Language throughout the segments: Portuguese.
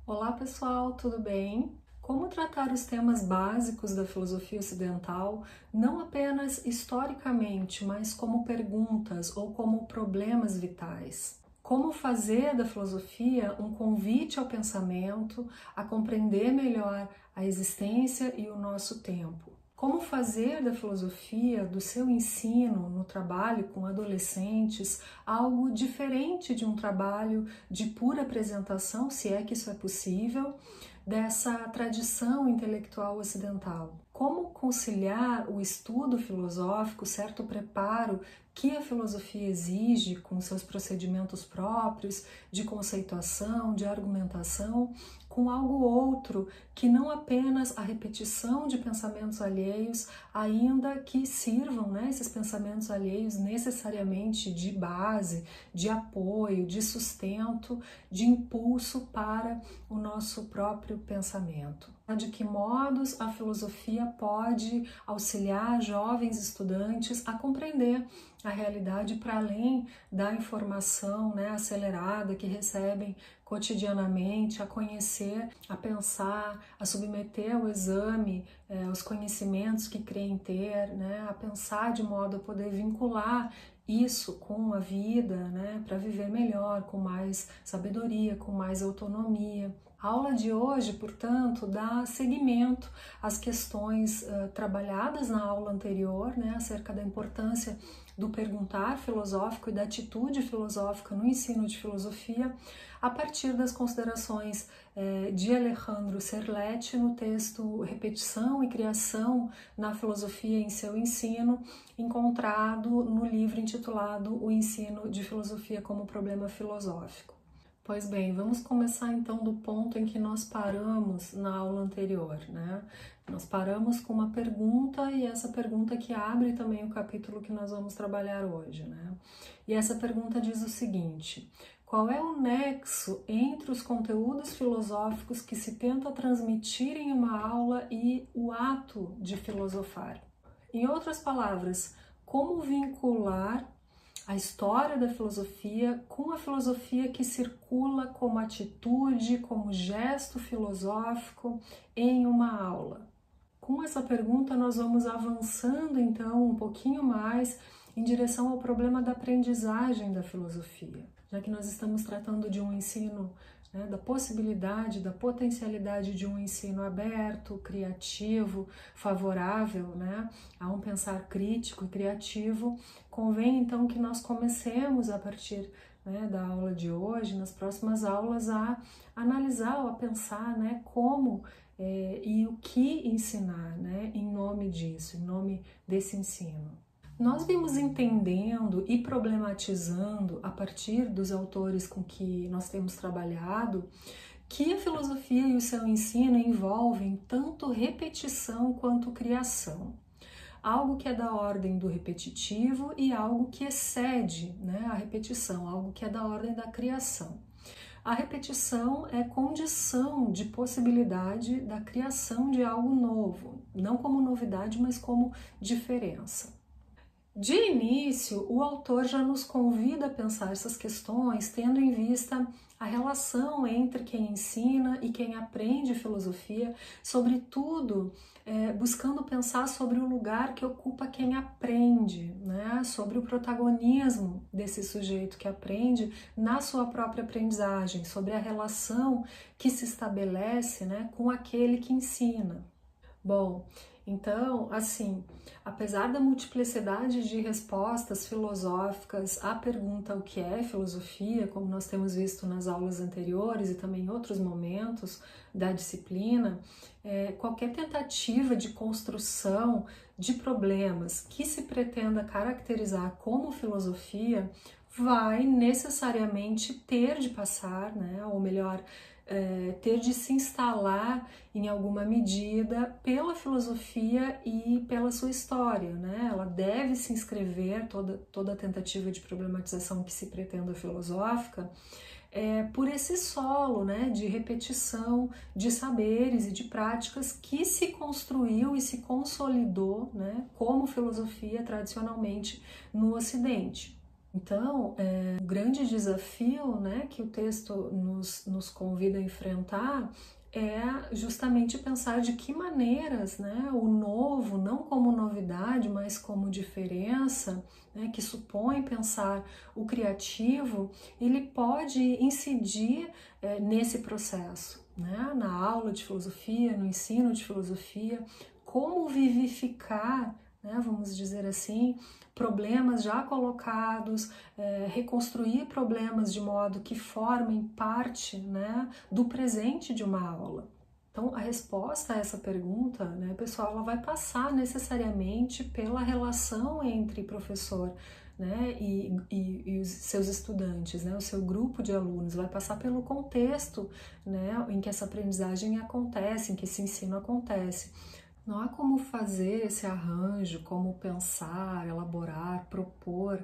Olá pessoal, tudo bem? Como tratar os temas básicos da filosofia ocidental, não apenas historicamente, mas como perguntas ou como problemas vitais? Como fazer da filosofia um convite ao pensamento, a compreender melhor a existência e o nosso tempo? Como fazer da filosofia, do seu ensino no trabalho com adolescentes, algo diferente de um trabalho de pura apresentação, se é que isso é possível, dessa tradição intelectual ocidental? Como conciliar o estudo filosófico, certo preparo que a filosofia exige com seus procedimentos próprios de conceituação, de argumentação, com algo outro que não apenas a repetição de pensamentos alheios, ainda que sirvam, esses pensamentos alheios necessariamente de base, de apoio, de sustento, de impulso para o nosso próprio pensamento. De que modos a filosofia pode auxiliar jovens estudantes a compreender a realidade para além da informação acelerada que recebem cotidianamente, a conhecer, a pensar, a submeter ao exame os conhecimentos que creem ter, a pensar de modo a poder vincular isso com a vida, para viver melhor, com mais sabedoria, com mais autonomia. A aula de hoje, portanto, dá seguimento às questões trabalhadas na aula anterior, acerca da importância do perguntar filosófico e da atitude filosófica no ensino de filosofia, a partir das considerações de Alejandro Serletti no texto Repetição e Criação na Filosofia em seu Ensino, encontrado no livro intitulado O Ensino de Filosofia como Problema Filosófico. Pois bem, vamos começar então do ponto em que nós paramos na aula anterior, Nós paramos com uma pergunta e essa pergunta que abre também o capítulo que nós vamos trabalhar hoje, E essa pergunta diz o seguinte: qual é o nexo entre os conteúdos filosóficos que se tenta transmitir em uma aula e o ato de filosofar? Em outras palavras, como vincular a história da filosofia com a filosofia que circula como atitude, como gesto filosófico em uma aula? Com essa pergunta nós vamos avançando então um pouquinho mais em direção ao problema da aprendizagem da filosofia, já que nós estamos tratando de um ensino, da possibilidade, da potencialidade de um ensino aberto, criativo, favorável, a um pensar crítico e criativo. Convém então que nós comecemos a partir da aula de hoje, nas próximas aulas, a analisar ou a pensar como e o que ensinar em nome disso, em nome desse ensino. Nós vimos entendendo e problematizando, a partir dos autores com que nós temos trabalhado, que a filosofia e o seu ensino envolvem tanto repetição quanto criação. Algo que é da ordem do repetitivo e algo que excede a repetição, algo que é da ordem da criação. A repetição é condição de possibilidade da criação de algo novo, não como novidade, mas como diferença. De início, o autor já nos convida a pensar essas questões tendo em vista a relação entre quem ensina e quem aprende filosofia, sobretudo buscando pensar sobre o lugar que ocupa quem aprende, sobre o protagonismo desse sujeito que aprende na sua própria aprendizagem, sobre a relação que se estabelece com aquele que ensina. Bom, então, assim, apesar da multiplicidade de respostas filosóficas à pergunta o que é filosofia, como nós temos visto nas aulas anteriores e também em outros momentos da disciplina, qualquer tentativa de construção de problemas que se pretenda caracterizar como filosofia vai necessariamente ter de passar, ou melhor, ter de se instalar em alguma medida pela filosofia e pela sua história, Ela deve se inscrever, toda tentativa de problematização que se pretenda filosófica, por esse solo, de repetição de saberes e de práticas que se construiu e se consolidou, como filosofia tradicionalmente no Ocidente. Então, o grande desafio, né, que o texto nos convida a enfrentar é justamente pensar de que maneiras, né, o novo, não como novidade, mas como diferença, né, que supõe pensar o criativo, ele pode incidir nesse processo, né, na aula de filosofia, no ensino de filosofia, como vivificar, né, vamos dizer assim, problemas já colocados, reconstruir problemas de modo que formem parte, né, do presente de uma aula. Então, a resposta a essa pergunta, né, pessoal, ela vai passar necessariamente pela relação entre professor, né, e os seus estudantes, né, o seu grupo de alunos, vai passar pelo contexto, né, em que essa aprendizagem acontece, em que esse ensino acontece. Não há como fazer esse arranjo, como pensar, elaborar, propor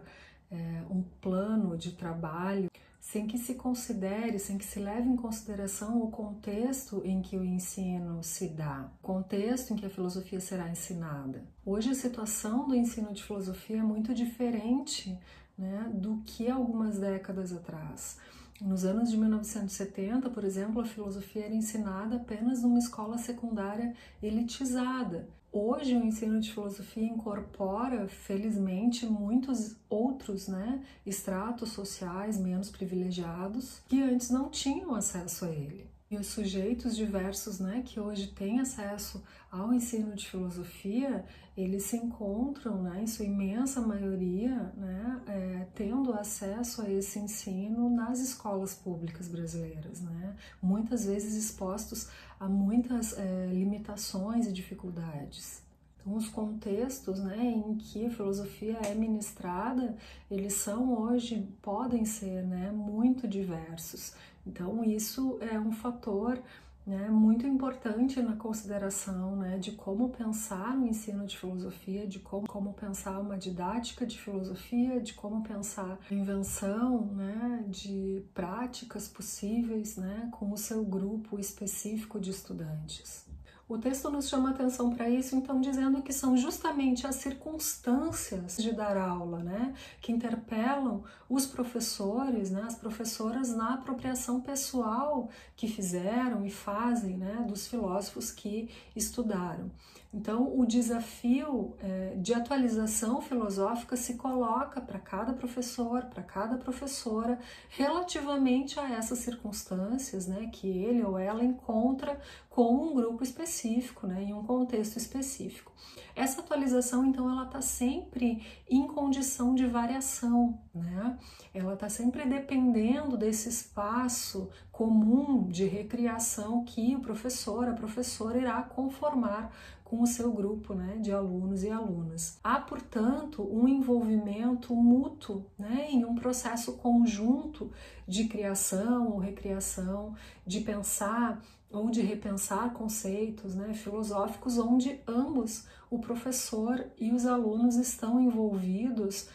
um plano de trabalho sem que se considere, sem que se leve em consideração o contexto em que o ensino se dá, o contexto em que a filosofia será ensinada. Hoje a situação do ensino de filosofia é muito diferente, né, do que algumas décadas atrás. Nos anos de 1970, por exemplo, a filosofia era ensinada apenas numa escola secundária elitizada. Hoje, o ensino de filosofia incorpora, felizmente, muitos outros, né, estratos sociais menos privilegiados que antes não tinham acesso a ele. E os sujeitos diversos, né, que hoje têm acesso ao ensino de filosofia, eles se encontram, né, em sua imensa maioria, né, tendo acesso a esse ensino nas escolas públicas brasileiras, né, muitas vezes expostos a muitas limitações e dificuldades. Então, os contextos, né, em que a filosofia é ministrada, eles são hoje, podem ser, né, muito diversos. Então, isso é um fator, né, muito importante na consideração, né, de como pensar o ensino de filosofia, de como pensar uma didática de filosofia, de como pensar a invenção, né, de práticas possíveis, né, com o seu grupo específico de estudantes. O texto nos chama atenção para isso, então, dizendo que são justamente as circunstâncias de dar aula, né, que interpelam os professores, né, as professoras na apropriação pessoal que fizeram e fazem, né, dos filósofos que estudaram. Então, o desafio de atualização filosófica se coloca para cada professor, para cada professora, relativamente a essas circunstâncias, né, que ele ou ela encontra com um grupo específico, né, em um contexto específico. Essa atualização, então, ela está sempre em condição de variação, né? Ela está sempre dependendo desse espaço comum de recriação que o professor, a professora irá conformar com o seu grupo, né, de alunos e alunas. Há, portanto, um envolvimento mútuo, né, em um processo conjunto de criação ou recriação, de pensar ou de repensar conceitos, né, filosóficos, onde ambos, o professor e os alunos, estão envolvidos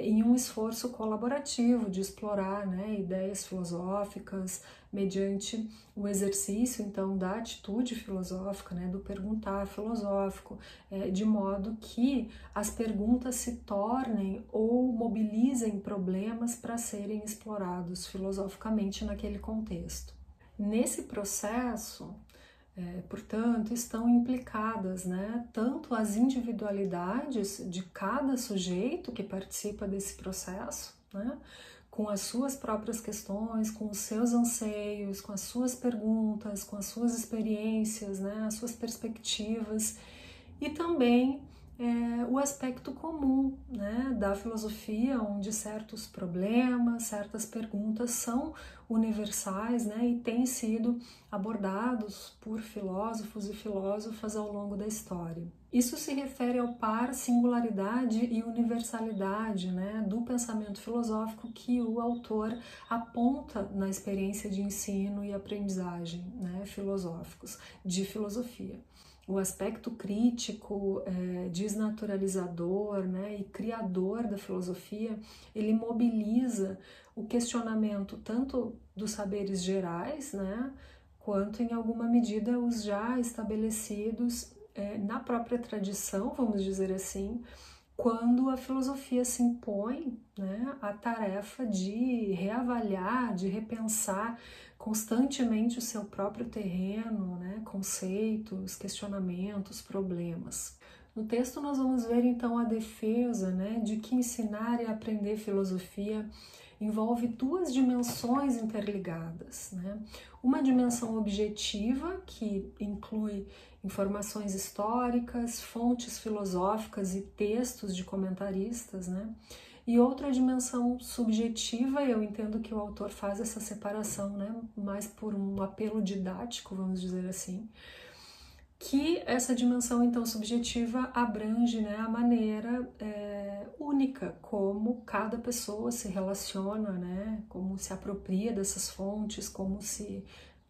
em um esforço colaborativo de explorar, né, ideias filosóficas mediante o exercício, então, da atitude filosófica, né, do perguntar filosófico, de modo que as perguntas se tornem ou mobilizem problemas para serem explorados filosoficamente naquele contexto. Nesse processo, portanto, estão implicadas, né, tanto as individualidades de cada sujeito que participa desse processo, né, com as suas próprias questões, com os seus anseios, com as suas perguntas, com as suas experiências, né, as suas perspectivas, e também o aspecto comum, né, da filosofia, onde certos problemas, certas perguntas são universais, né, e têm sido abordados por filósofos e filósofas ao longo da história. Isso se refere ao par singularidade e universalidade, né, do pensamento filosófico que o autor aponta na experiência de ensino e aprendizagem, né, filosóficos, de filosofia. O aspecto crítico, desnaturalizador, né, e criador da filosofia, ele mobiliza o questionamento tanto dos saberes gerais, né, quanto, em alguma medida, os já estabelecidos na própria tradição, vamos dizer assim, quando a filosofia se impõe, né, a tarefa de reavaliar, de repensar constantemente o seu próprio terreno, né, conceitos, questionamentos, problemas. No texto nós vamos ver então a defesa, né, de que ensinar e aprender filosofia envolve duas dimensões interligadas, né? Uma dimensão objetiva, que inclui informações históricas, fontes filosóficas e textos de comentaristas, né? E outra dimensão subjetiva, eu entendo que o autor faz essa separação, né? Mais por um apelo didático, vamos dizer assim, que essa dimensão então subjetiva abrange, né, a maneira única como cada pessoa se relaciona, né, como se apropria dessas fontes, como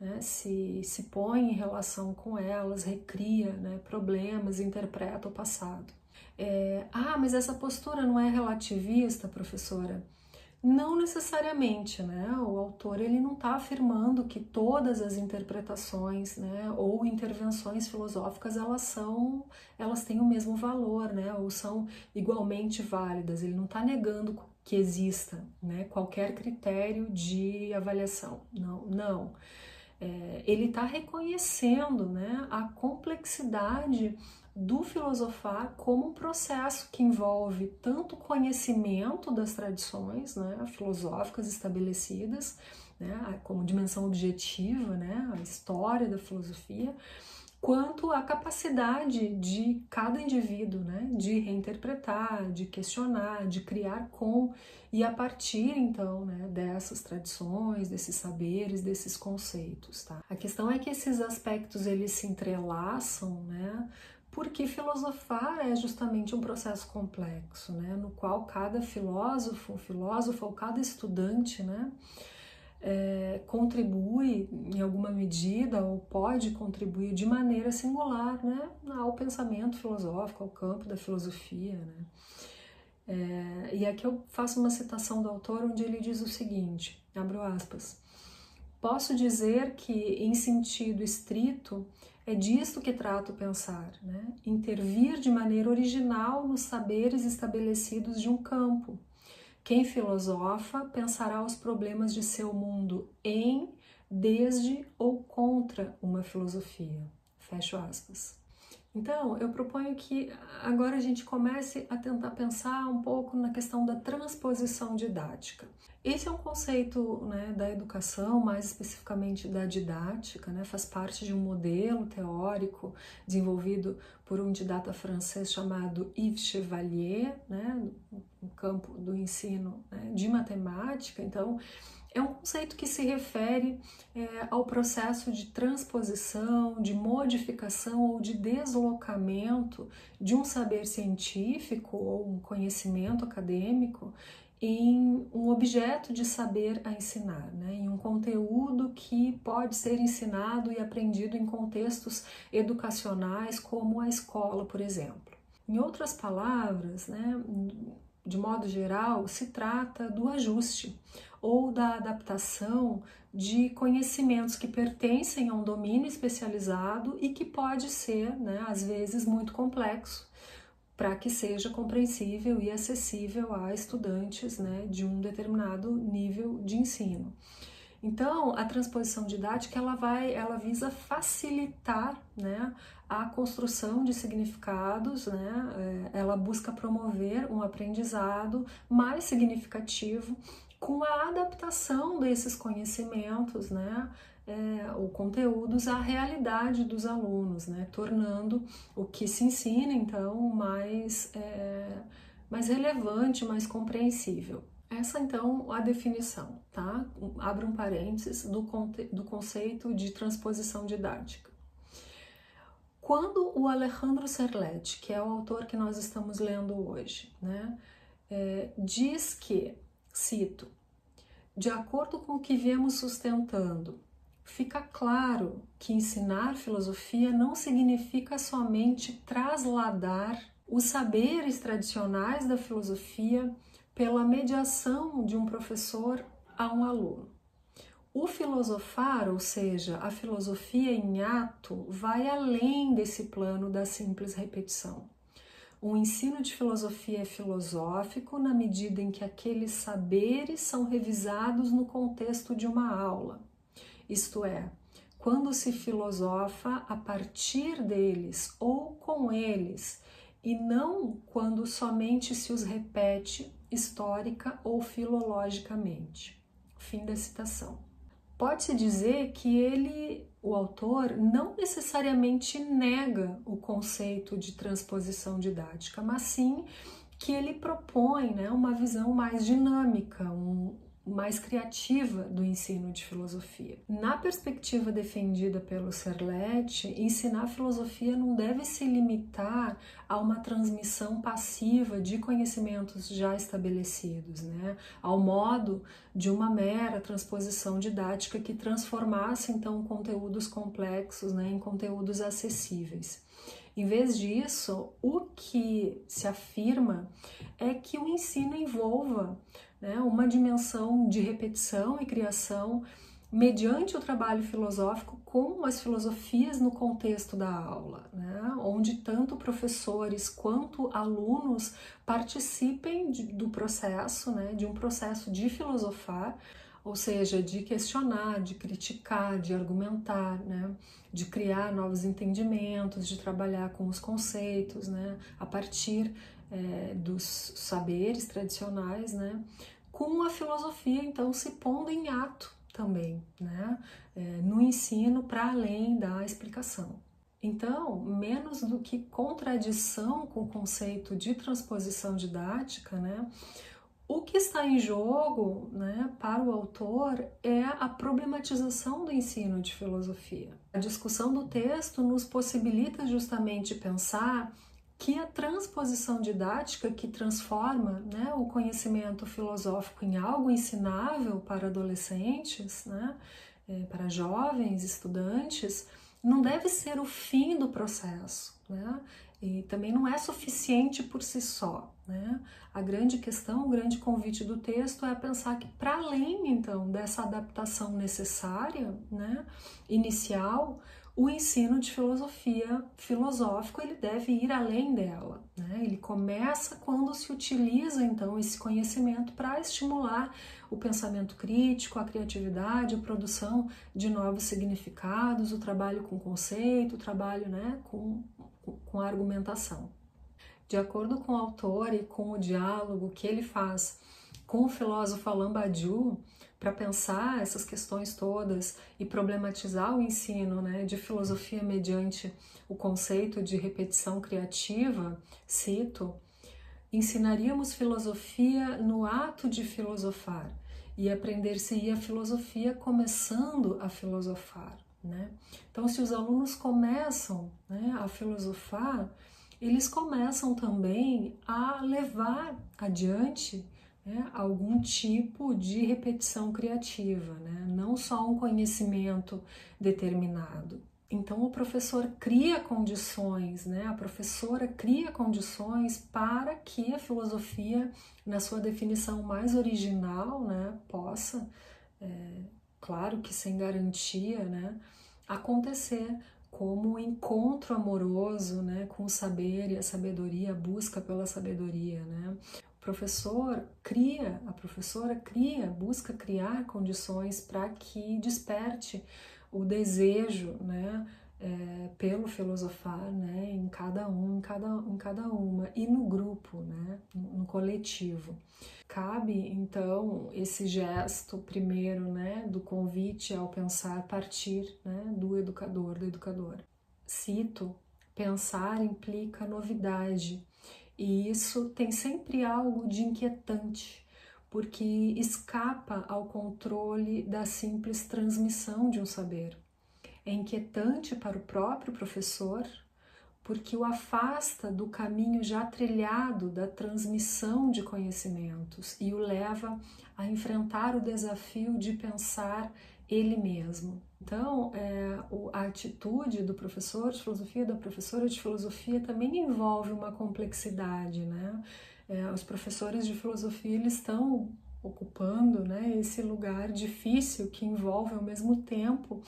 né, se põe em relação com elas, recria, né, problemas, interpreta o passado. Mas essa postura não é relativista, professora? Não necessariamente, né? O autor ele não está afirmando que todas as interpretações, né, ou intervenções filosóficas elas têm o mesmo valor, né, ou são igualmente válidas. Ele não está negando que exista, né, qualquer critério de avaliação. Não. Ele está reconhecendo, né, a complexidade do filosofar como um processo que envolve tanto conhecimento das tradições, né, filosóficas estabelecidas, né, como dimensão objetiva, né, a história da filosofia, quanto a capacidade de cada indivíduo, né, de reinterpretar, de questionar, de criar com e a partir então, né, dessas tradições, desses saberes, desses conceitos, tá? A questão é que esses aspectos eles se entrelaçam, né? Porque filosofar é justamente um processo complexo, né, no qual cada filósofo ou cada estudante, né, contribui em alguma medida ou pode contribuir de maneira singular, né, ao pensamento filosófico, ao campo da filosofia, né. E aqui eu faço uma citação do autor onde ele diz o seguinte, abro aspas: posso dizer que, em sentido estrito, é disto que trato pensar, né? Intervir de maneira original nos saberes estabelecidos de um campo. Quem filosofa pensará os problemas de seu mundo em, desde ou contra uma filosofia. Fecho aspas. Então, eu proponho que agora a gente comece a tentar pensar um pouco na questão da transposição didática. Esse é um conceito, né, da educação, mais especificamente da didática, né, faz parte de um modelo teórico desenvolvido por um didata francês chamado Yves Chevalier, né, no campo do ensino, né, de matemática. Então, é um conceito que se refere ao processo de transposição, de modificação ou de deslocamento de um saber científico ou um conhecimento acadêmico em um objeto de saber a ensinar, né? Em um conteúdo que pode ser ensinado e aprendido em contextos educacionais como a escola, por exemplo. Em outras palavras, né, de modo geral, se trata do ajuste ou da adaptação de conhecimentos que pertencem a um domínio especializado e que pode ser, né, às vezes, muito complexo, para que seja compreensível e acessível a estudantes, né, de um determinado nível de ensino. Então, a transposição didática ela visa facilitar, né, a construção de significados, né, ela busca promover um aprendizado mais significativo com a adaptação desses conhecimentos, né, ou conteúdos à realidade dos alunos, né, tornando o que se ensina, então, mais relevante, mais compreensível. Essa, então, a definição, tá? Abro um parênteses do conceito de transposição didática. Quando o Alejandro Serletti, que é o autor que nós estamos lendo hoje, né, diz que, cito, de acordo com o que viemos sustentando, fica claro que ensinar filosofia não significa somente trasladar os saberes tradicionais da filosofia pela mediação de um professor a um aluno. O filosofar, ou seja, a filosofia em ato, vai além desse plano da simples repetição. O ensino de filosofia é filosófico na medida em que aqueles saberes são revisados no contexto de uma aula. Isto é, quando se filosofa a partir deles ou com eles, e não quando somente se os repete histórica ou filologicamente. Fim da citação. Pode-se dizer que o autor, não necessariamente nega o conceito de transposição didática, mas sim que ele propõe, né, uma visão mais dinâmica, mais criativa do ensino de filosofia. Na perspectiva defendida pelo Serletti, ensinar filosofia não deve se limitar a uma transmissão passiva de conhecimentos já estabelecidos, né? Ao modo de uma mera transposição didática que transformasse então conteúdos complexos, né, em conteúdos acessíveis. Em vez disso, o que se afirma é que o ensino envolva, né, uma dimensão de repetição e criação mediante o trabalho filosófico com as filosofias no contexto da aula, né, onde tanto professores quanto alunos participem do processo, né, de um processo de filosofar, ou seja, de questionar, de criticar, de argumentar, né, de criar novos entendimentos, de trabalhar com os conceitos, né, a partir dos saberes tradicionais, né, com a filosofia, então, se pondo em ato também, né, no ensino para além da explicação. Então, menos do que contradição com o conceito de transposição didática, né, o que está em jogo, né, para o autor é a problematização do ensino de filosofia. A discussão do texto nos possibilita justamente pensar que a transposição didática que transforma, né, o conhecimento filosófico em algo ensinável para adolescentes, né, para jovens estudantes, não deve ser o fim do processo, né? E também não é suficiente por si só, né? A grande questão, o grande convite do texto é pensar que, para além, então, dessa adaptação necessária, né, inicial, o ensino de filosofia filosófico ele deve ir além dela, né? Ele começa quando se utiliza, então, esse conhecimento para estimular o pensamento crítico, a criatividade, a produção de novos significados, o trabalho com conceito, o trabalho, né, com a argumentação. De acordo com o autor e com o diálogo que ele faz com o filósofo Alain Badiou, para pensar essas questões todas e problematizar o ensino, né, de filosofia mediante o conceito de repetição criativa, cito, ensinaríamos filosofia no ato de filosofar e aprender-se-ia a filosofia começando a filosofar, né? Então, se os alunos começam, né, a filosofar, eles começam também a levar adiante, né, algum tipo de repetição criativa, né? Não só um conhecimento determinado. Então o professor cria condições, né? A professora cria condições para que a filosofia, na sua definição mais original, né, possa, claro que sem garantia, né, acontecer como um encontro amoroso, né, com o saber e a sabedoria, a busca pela sabedoria, né? O professor cria, a professora cria, busca criar condições para que desperte o desejo, né, pelo filosofar, né, em cada um, em cada uma, e no grupo, né, no coletivo. Cabe, então, esse gesto primeiro, né, do convite ao pensar a partir, né, do educador, da educadora. Cito, pensar implica novidade, e isso tem sempre algo de inquietante, porque escapa ao controle da simples transmissão de um saber. É inquietante para o próprio professor, porque o afasta do caminho já trilhado da transmissão de conhecimentos e o leva a enfrentar o desafio de pensar ele mesmo. Então, a atitude do professor de filosofia, da professora de filosofia, também envolve uma complexidade, né? Os professores de filosofia, eles estão ocupando, né, esse lugar difícil que envolve ao mesmo tempo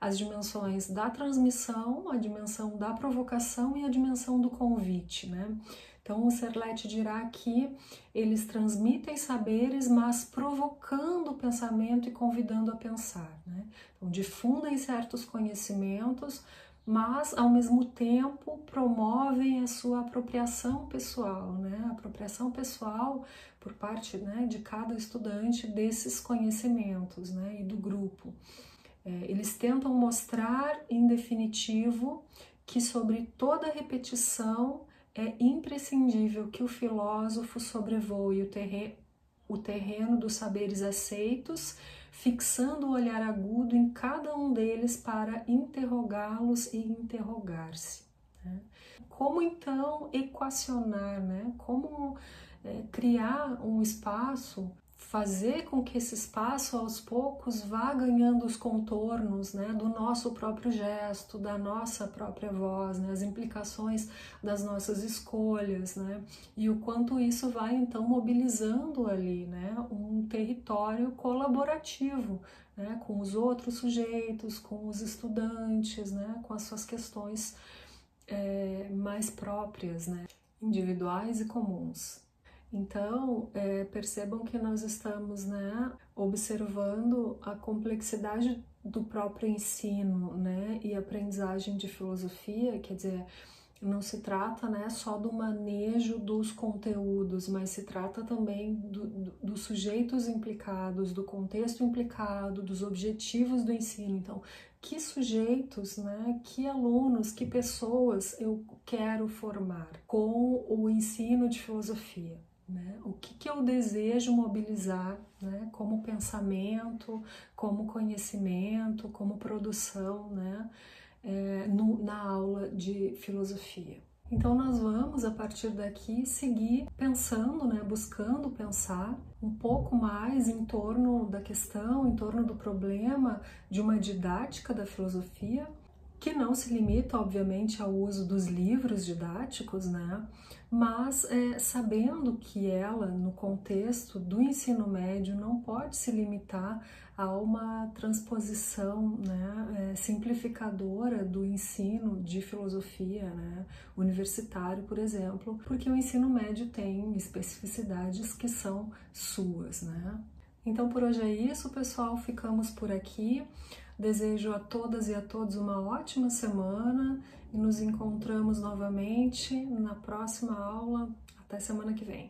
as dimensões da transmissão, a dimensão da provocação e a dimensão do convite, né? Então o Serlet dirá que eles transmitem saberes, mas provocando o pensamento e convidando a pensar, né? Então difundem certos conhecimentos, mas ao mesmo tempo promovem a sua apropriação pessoal, né? A apropriação pessoal por parte, né, de cada estudante desses conhecimentos, né, e do grupo. Eles tentam mostrar, em definitivo, que sobre toda repetição é imprescindível que o filósofo sobrevoe o terreno dos saberes aceitos, fixando o olhar agudo em cada um deles para interrogá-los e interrogar-se, né? Como então equacionar, né? Como criar um espaço, fazer com que esse espaço aos poucos vá ganhando os contornos, né, do nosso próprio gesto, da nossa própria voz, né, as implicações das nossas escolhas, né, e o quanto isso vai então mobilizando ali, né, um território colaborativo, né, com os outros sujeitos, com os estudantes, né, com as suas questões mais próprias, né, individuais e comuns. Então, percebam que nós estamos, né, observando a complexidade do próprio ensino, né, e aprendizagem de filosofia, quer dizer, não se trata, né, só do manejo dos conteúdos, mas se trata também dos sujeitos implicados, do contexto implicado, dos objetivos do ensino. Então, que sujeitos, né, que alunos, que pessoas eu quero formar com o ensino de filosofia? Né? O que eu desejo mobilizar, né? Como pensamento, como conhecimento, como produção, né? Na aula de filosofia. Então nós vamos, a partir daqui, seguir pensando, né? Buscando pensar um pouco mais em torno da questão, em torno do problema de uma didática da filosofia, que não se limita, obviamente, ao uso dos livros didáticos, né? Mas sabendo que ela, no contexto do ensino médio, não pode se limitar a uma transposição, né, simplificadora do ensino de filosofia, né, universitário, por exemplo, porque o ensino médio tem especificidades que são suas, né? Então, por hoje é isso, pessoal. Ficamos por aqui. Desejo a todas e a todos uma ótima semana e nos encontramos novamente na próxima aula. Até semana que vem.